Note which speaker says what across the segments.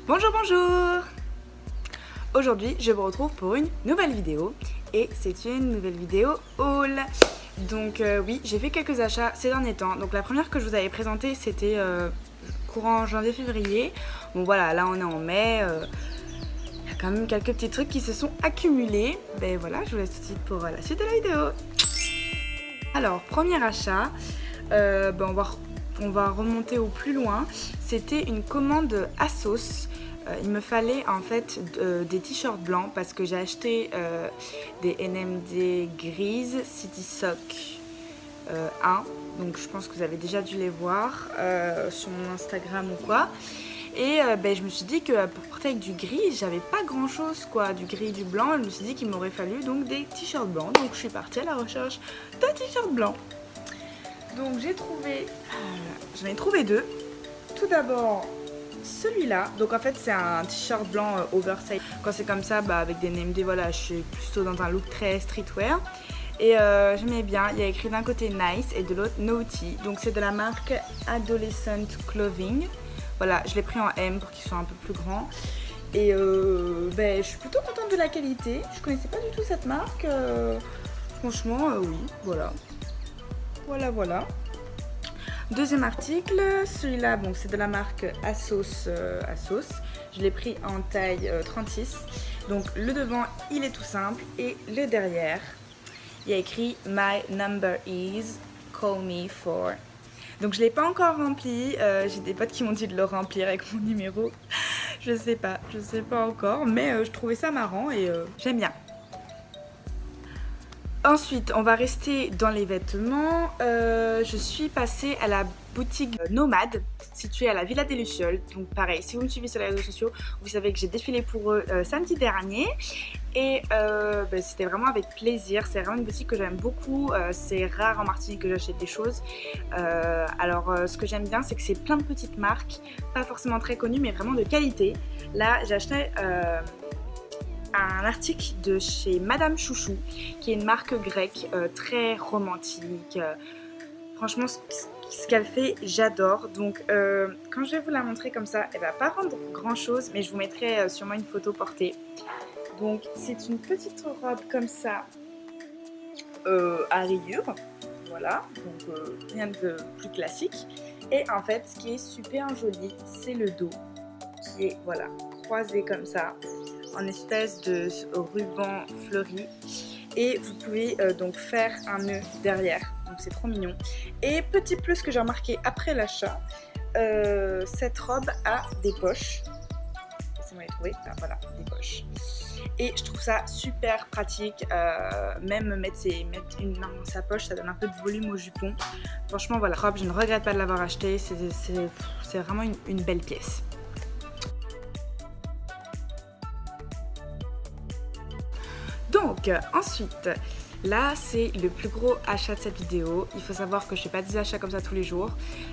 Speaker 1: Bonjour, bonjour. Aujourd'hui, je vous retrouve pour une nouvelle vidéo et c'est une nouvelle vidéo haul. Donc oui, j'ai fait quelques achats ces derniers temps. Donc la première que je vous avais présentée, c'était courant janvier-février. Bon voilà, là on est en mai. Il y a quand même quelques petits trucs qui se sont accumulés. Ben voilà, je vous laisse tout de suite pour la suite de la vidéo. Alors, premier achat, on va remonter au plus loin. C'était une commande ASOS. Il me fallait en fait des t-shirts blancs parce que j'ai acheté des NMD grises City Sock 1. Donc je pense que vous avez déjà dû les voir sur mon Instagram ou quoi. Et je me suis dit que pour porter avec du gris, j'avais pas grand chose quoi, du gris et du blanc. Je me suis dit qu'il m'aurait fallu donc des t-shirts blancs. Donc je suis partie à la recherche d'un t-shirt blanc. Donc j'ai trouvé, j'en ai trouvé deux. Tout d'abord celui-là, donc en fait c'est un t-shirt blanc oversize. Quand c'est comme ça, avec des NMD, voilà, je suis plutôt dans un look très streetwear. Et j'aimais bien, il y a écrit d'un côté Nice et de l'autre Naughty. Donc c'est de la marque Adolescent Clothing. Voilà, je l'ai pris en M pour qu'il soit un peu plus grand. Et je suis plutôt contente de la qualité. Je connaissais pas du tout cette marque. Franchement, oui, voilà. Voilà. Deuxième article, celui-là, bon, c'est de la marque ASOS. Je l'ai pris en taille 36. Donc le devant, il est tout simple. Et le derrière, il y a écrit My number is call me for. Donc je ne l'ai pas encore rempli. J'ai des potes qui m'ont dit de le remplir avec mon numéro. Je sais pas encore. Mais je trouvais ça marrant et j'aime bien. Ensuite, on va rester dans les vêtements. Je suis passée à la boutique Nomade, située à la Villa des Lucioles. Donc pareil, si vous me suivez sur les réseaux sociaux, vous savez que j'ai défilé pour eux samedi dernier. Et c'était vraiment avec plaisir. C'est vraiment une boutique que j'aime beaucoup. C'est rare en Martinique que j'achète des choses. Ce que j'aime bien, c'est que c'est plein de petites marques, pas forcément très connues, mais vraiment de qualité. Là, j'ai acheté un article de chez Madame Chouchou, qui est une marque grecque très romantique. Franchement, ce qu'elle fait, j'adore. Donc, quand je vais vous la montrer comme ça, elle va pas rendre grand chose, mais je vous mettrai sûrement une photo portée. Donc, c'est une petite robe comme ça, à rayures. Voilà, donc rien de plus classique. Et en fait, ce qui est super joli, c'est le dos, qui est, voilà, croisé comme ça, en espèce de ruban fleuri. Et vous pouvez donc faire un nœud derrière. Donc c'est trop mignon. Et petit plus que j'ai remarqué après l'achat, cette robe a des poches. Laissez-moi les trouver. Ah, voilà, des poches. Et je trouve ça super pratique. Même mettre une main dans sa poche, ça donne un peu de volume au jupon. Franchement, voilà, robe, je ne regrette pas de l'avoir achetée. C'est vraiment une belle pièce. Donc ensuite, là c'est le plus gros achat de cette vidéo. Il faut savoir que je fais pas des achats comme ça tous les jours,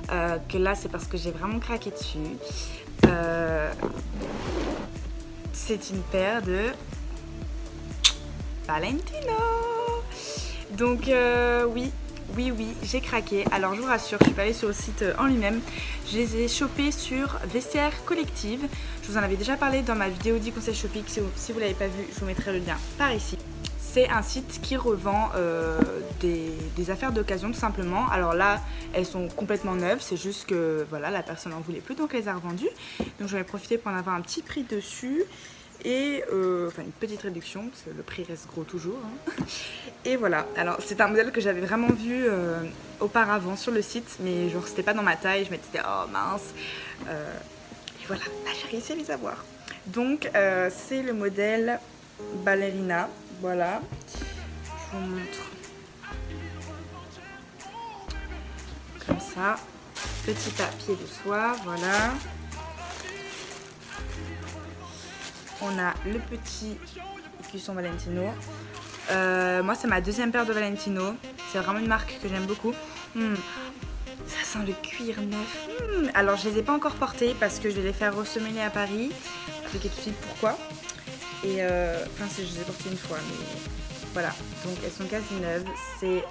Speaker 1: que là c'est parce que j'ai vraiment craqué dessus. C'est une paire de Valentino. Donc oui, j'ai craqué. Alors je vous rassure, je suis pas allée sur le site en lui-même. Je les ai chopés sur Vestiaire Collective. Je vous en avais déjà parlé dans ma vidéo 10 conseils shopping. Si vous l'avez pas vu, je vous mettrai le lien par ici. C'est un site qui revend des affaires d'occasion tout simplement. Alors là, elles sont complètement neuves. C'est juste que voilà, la personne n'en voulait plus, donc elle les a revendues. Donc j'en ai profité pour en avoir un petit prix dessus. Et une petite réduction, parce que le prix reste gros toujours. Hein. Et voilà, alors c'est un modèle que j'avais vraiment vu auparavant sur le site, mais genre c'était pas dans ma taille, je m'étais dit oh mince. Et voilà, là j'ai réussi à les avoir. Donc c'est le modèle Ballerina, voilà. Je vous montre. Comme ça, petit papier de soie, voilà. On a le petit écusson Valentino. Moi, c'est ma deuxième paire de Valentino. C'est vraiment une marque que j'aime beaucoup. Ça sent le cuir neuf. Alors, je les ai pas encore portés parce que je vais les faire ressemeler à Paris. Je vais vous expliquer tout de suite pourquoi. Et enfin, je les ai portées une fois, mais voilà. Donc elles sont quasi neuves. C'est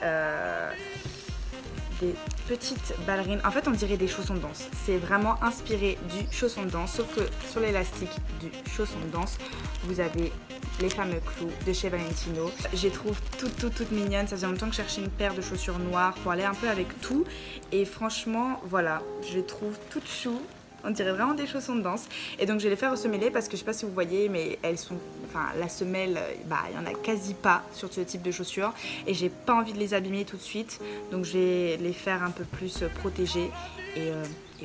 Speaker 1: des petites ballerines. En fait, on dirait des chaussons de danse. C'est vraiment inspiré du chausson de danse, sauf que sur l'élastique du chausson de danse, vous avez les fameux clous de chez Valentino. Je les trouve toutes mignonnes. Ça faisait longtemps que je cherchais une paire de chaussures noires pour aller un peu avec tout. Et franchement, voilà, je les trouve toutes chou. On dirait vraiment des chaussons de danse. Et donc je vais les faire ressemeler parce que je sais pas si vous voyez, mais elles sont, enfin la semelle, bah il y en a quasi pas sur ce type de chaussures. Et j'ai pas envie de les abîmer tout de suite. Donc je vais les faire un peu plus protégées. Et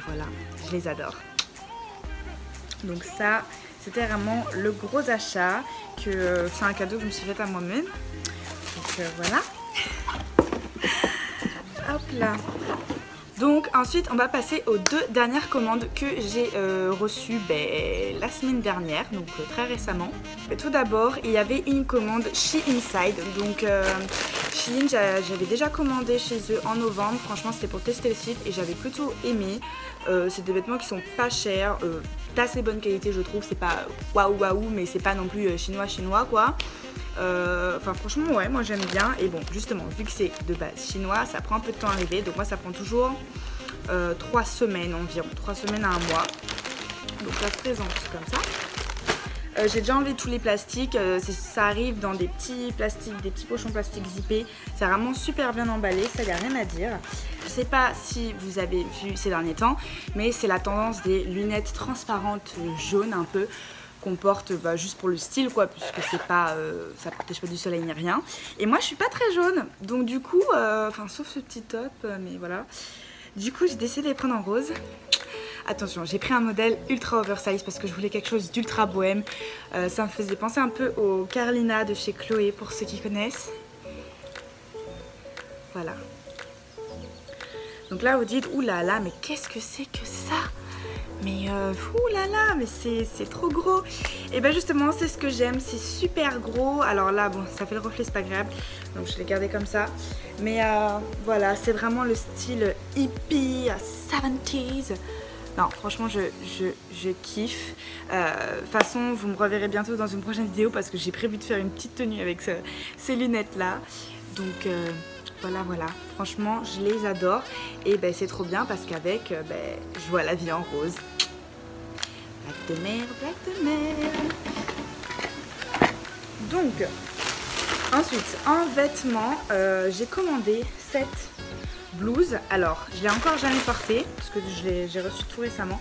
Speaker 1: voilà, je les adore. Donc ça, c'était vraiment le gros achat. C'est un cadeau que je me suis fait à moi-même. Donc voilà. Hop là. Donc ensuite on va passer aux deux dernières commandes que j'ai reçues la semaine dernière, donc très récemment. Tout d'abord il y avait une commande She Inside, donc Shein j'avais déjà commandé chez eux en novembre, franchement c'était pour tester le site et j'avais plutôt aimé. C'est des vêtements qui sont pas chers, d'assez bonne qualité je trouve, c'est pas waouh mais c'est pas non plus chinois quoi. Enfin franchement ouais, moi j'aime bien. Et bon justement vu que c'est de base chinois, ça prend un peu de temps à arriver. Donc moi ça prend toujours 3 semaines environ, 3 semaines à un mois. Donc ça se présente comme ça. J'ai déjà enlevé tous les plastiques, ça arrive dans des petits plastiques, des petits pochons plastiques zippés. C'est vraiment super bien emballé, ça y a rien à dire. Je sais pas si vous avez vu ces derniers temps, mais c'est la tendance des lunettes transparentes jaunes un peu, qu'on porte juste pour le style quoi, puisque c'est pas, ça protège pas du soleil ni rien. Et moi je suis pas très jaune, donc du coup, enfin sauf ce petit top, mais voilà. Du coup j'ai décidé de les prendre en rose. Attention, j'ai pris un modèle ultra oversize parce que je voulais quelque chose d'ultra bohème. Ça me faisait penser un peu au Carlina de chez Chloé pour ceux qui connaissent. Voilà. Donc là vous dites, oulala, mais qu'est-ce que c'est que ça ? Mais oulala, mais c'est trop gros. Et ben justement c'est ce que j'aime, c'est super gros. Alors là bon, ça fait le reflet, c'est pas agréable, donc je l'ai gardé comme ça. Mais voilà, c'est vraiment le style hippie 70s. Non franchement je kiffe. De toute façon vous me reverrez bientôt dans une prochaine vidéo parce que j'ai prévu de faire une petite tenue avec ces lunettes là. Donc voilà, franchement je les adore. Et ben c'est trop bien parce qu'avec je vois la vie en rose. Black de mer. Donc ensuite en vêtements, j'ai commandé cette blouse. Alors je l'ai encore jamais portée parce que j'ai reçu tout récemment,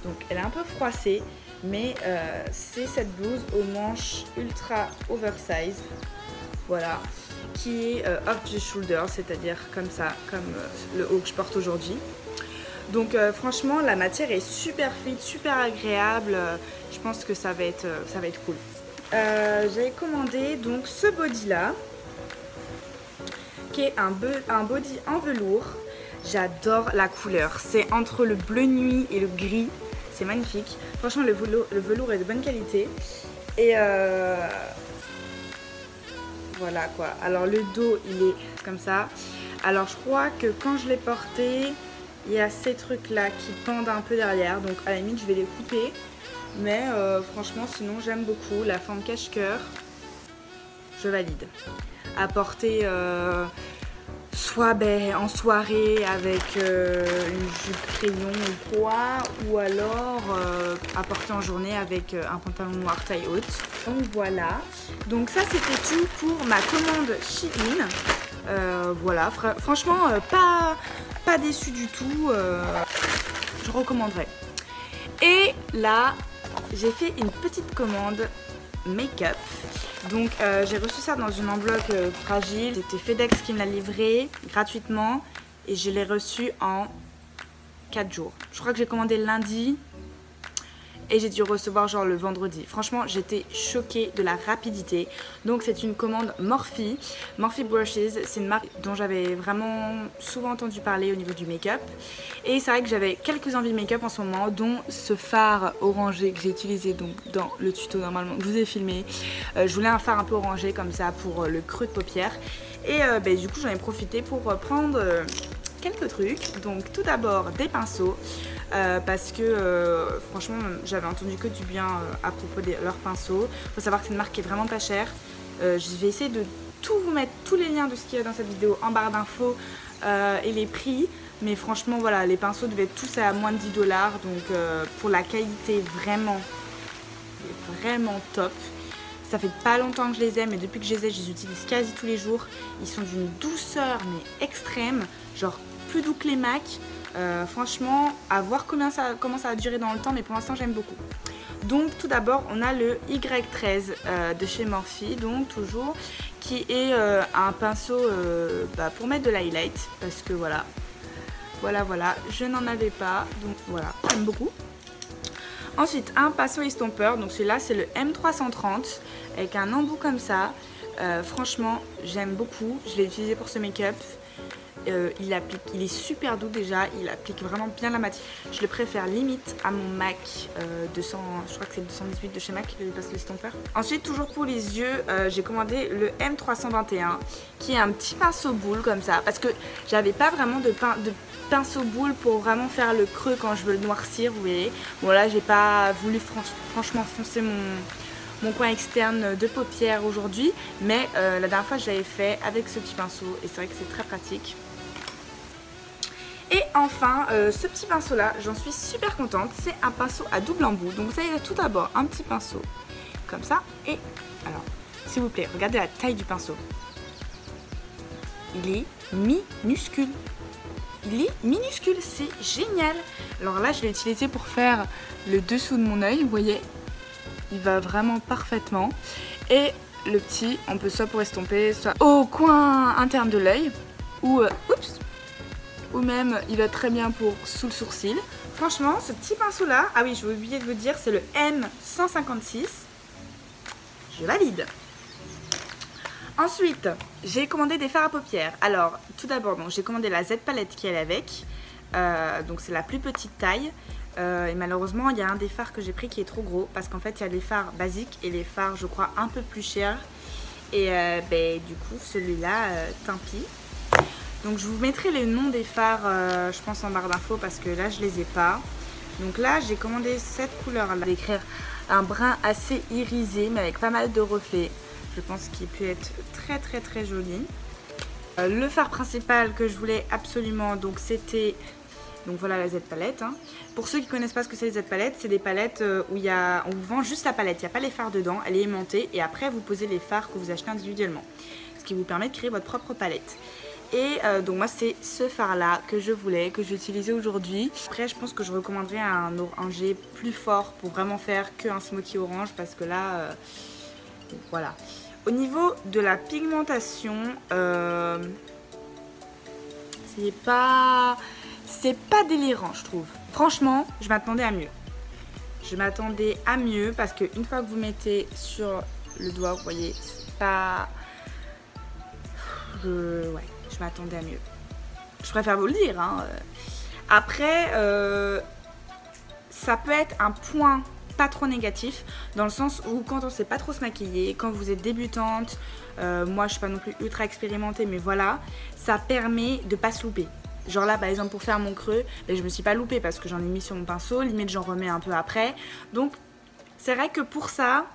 Speaker 1: donc elle est un peu froissée, mais c'est cette blouse aux manches ultra oversize, voilà, qui est off the shoulder, c'est-à-dire comme ça, comme le haut que je porte aujourd'hui. Donc franchement la matière est super fit, super agréable. Je pense que ça va être cool. J'avais commandé donc ce body là, qui est un body en velours. J'adore la couleur, c'est entre le bleu nuit et le gris, c'est magnifique. Franchement le velours est de bonne qualité. Et voilà quoi. Alors le dos il est comme ça. Alors je crois que quand je l'ai porté, il y a ces trucs là qui pendent un peu derrière, donc à la limite je vais les couper. Mais franchement sinon j'aime beaucoup la forme cache-cœur, je valide. À porter soit en soirée avec une jupe crayon ou quoi, ou alors à porter en journée avec un pantalon noir taille haute. Donc voilà, donc ça c'était tout pour ma commande Shein. Voilà, franchement pas déçue du tout, je recommanderais. Et là j'ai fait une petite commande make-up. Donc j'ai reçu ça dans une enveloppe fragile. C'était FedEx qui me l'a livré gratuitement et je l'ai reçu en 4 jours. Je crois que j'ai commandé le lundi et j'ai dû recevoir genre le vendredi. Franchement j'étais choquée de la rapidité. Donc c'est une commande Morphe Brushes. C'est une marque dont j'avais vraiment souvent entendu parler au niveau du make-up. Et c'est vrai que j'avais quelques envies de make-up en ce moment, dont ce fard orangé que j'ai utilisé donc dans le tuto normalement que je vous ai filmé. Je voulais un fard un peu orangé comme ça pour le creux de paupière. Et du coup j'en ai profité pour prendre quelques trucs. Donc tout d'abord des pinceaux. parce que franchement j'avais entendu que du bien à propos de leurs pinceaux. Il faut savoir que c'est une marque qui est vraiment pas chère. Je vais essayer de tout vous mettre, tous les liens de ce qu'il y a dans cette vidéo en barre d'infos et les prix. Mais franchement voilà, les pinceaux devaient être tous à moins de 10 $. Donc pour la qualité vraiment top. Ça fait pas longtemps que je les ai, mais depuis que je les utilise quasi tous les jours. Ils sont d'une douceur mais extrême, genre plus doux que les MAC. Franchement, à voir comment ça va durer dans le temps, mais pour l'instant j'aime beaucoup. Donc tout d'abord on a le Y13 de chez Morphe, donc toujours, qui est un pinceau pour mettre de l'highlight, parce que voilà, je n'en avais pas, donc voilà, j'aime beaucoup. Ensuite un pinceau estompeur, donc celui-là c'est le M330 avec un embout comme ça. Franchement j'aime beaucoup, je l'ai utilisé pour ce make-up. Il est super doux déjà, il applique vraiment bien la matière. Je le préfère limite à mon MAC 200, je crois que c'est le 218 de chez MAC, le pinceau estompeur. Ensuite toujours pour les yeux, j'ai commandé le M321 qui est un petit pinceau boule comme ça, parce que j'avais pas vraiment de pinceau boule pour vraiment faire le creux quand je veux le noircir, vous voyez. Bon là j'ai pas voulu franchement foncer mon coin externe de paupières aujourd'hui, mais la dernière fois je l'avais fait avec ce petit pinceau et c'est vrai que c'est très pratique. Et enfin ce petit pinceau là, j'en suis super contente, c'est un pinceau à double embout. Donc vous avez tout d'abord un petit pinceau comme ça, et alors s'il vous plaît regardez la taille du pinceau, il est minuscule. Il est minuscule, c'est génial. Alors là je l'ai utilisé pour faire le dessous de mon œil, vous voyez. Il va vraiment parfaitement. Et le petit, on peut soit pour estomper, soit au coin interne de l'œil, ou même il va très bien pour sous le sourcil. Franchement, ce petit pinceau là, ah oui, je vais oublier de vous dire, c'est le M156. Je valide. Ensuite, j'ai commandé des fards à paupières. Alors, tout d'abord, j'ai commandé la Z palette qui est avec. Donc c'est la plus petite taille. Et malheureusement il y a un des fards que j'ai pris qui est trop gros, parce qu'en fait il y a les fards basiques et les fards je crois un peu plus chers, et du coup celui-là tant pis. Donc je vous mettrai les noms des fards je pense en barre d'infos, parce que là je les ai pas. Donc là j'ai commandé cette couleur là, d'écrire un brun assez irisé mais avec pas mal de reflets, je pense qu'il peut être très joli. Le fard principal que je voulais absolument, donc c'était, donc voilà la Z palette. Pour ceux qui ne connaissent pas ce que c'est les Z palettes, c'est des palettes où on vous vend juste la palette, il n'y a pas les fards dedans, elle est aimantée et après vous posez les fards que vous achetez individuellement. Ce qui vous permet de créer votre propre palette. Et donc moi c'est ce fard là que je voulais, que j'ai utilisé aujourd'hui. Après je pense que je recommanderais un orangé plus fort pour vraiment faire qu'un smoky orange, parce que là, voilà. Au niveau de la pigmentation, c'est pas délirant je trouve. Franchement, je m'attendais à mieux. Je m'attendais à mieux parce qu'une fois que vous mettez sur le doigt, vous voyez, c'est pas... Ouais, je m'attendais à mieux. Je préfère vous le dire. Après, ça peut être un point pas trop négatif, dans le sens où quand on sait pas trop se maquiller, quand vous êtes débutante, moi je suis pas non plus ultra expérimentée, mais voilà, ça permet de pas se louper. Genre là par exemple pour faire mon creux, je me suis pas loupée parce que j'en ai mis sur mon pinceau, limite j'en remets un peu après. Donc c'est vrai que pour ça,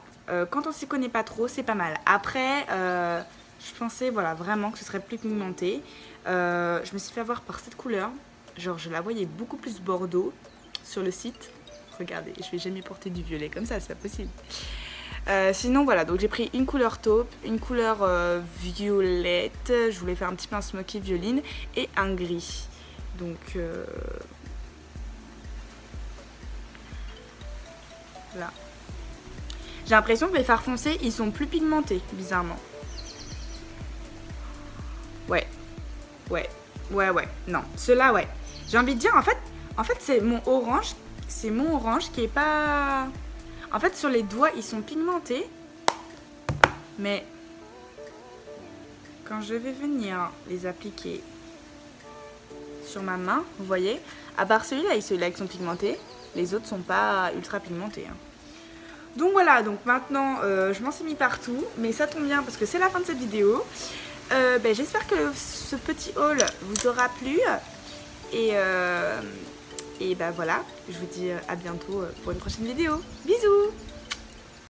Speaker 1: quand on s'y connaît pas trop, c'est pas mal. Après, je pensais voilà vraiment que ce serait plus pigmenté. Je me suis fait avoir par cette couleur, genre je la voyais beaucoup plus bordeaux sur le site. Regardez, je vais jamais porter du violet comme ça, c'est pas possible. Sinon voilà, donc j'ai pris une couleur taupe, une couleur violette, je voulais faire un petit peu un smoky violine, et un gris. Donc là. J'ai l'impression que les fards foncés, ils sont plus pigmentés, bizarrement. Ouais. Non, ceux-là, ouais. J'ai envie de dire, en fait c'est mon orange. C'est mon orange qui est pas... En fait sur les doigts ils sont pigmentés, mais quand je vais venir les appliquer sur ma main, vous voyez, à part celui-là et celui-là qui sont pigmentés, les autres sont pas ultra pigmentés. Donc voilà, donc maintenant je m'en suis mis partout, mais ça tombe bien parce que c'est la fin de cette vidéo. J'espère que ce petit haul vous aura plu, et Et bah voilà, je vous dis à bientôt pour une prochaine vidéo. Bisous!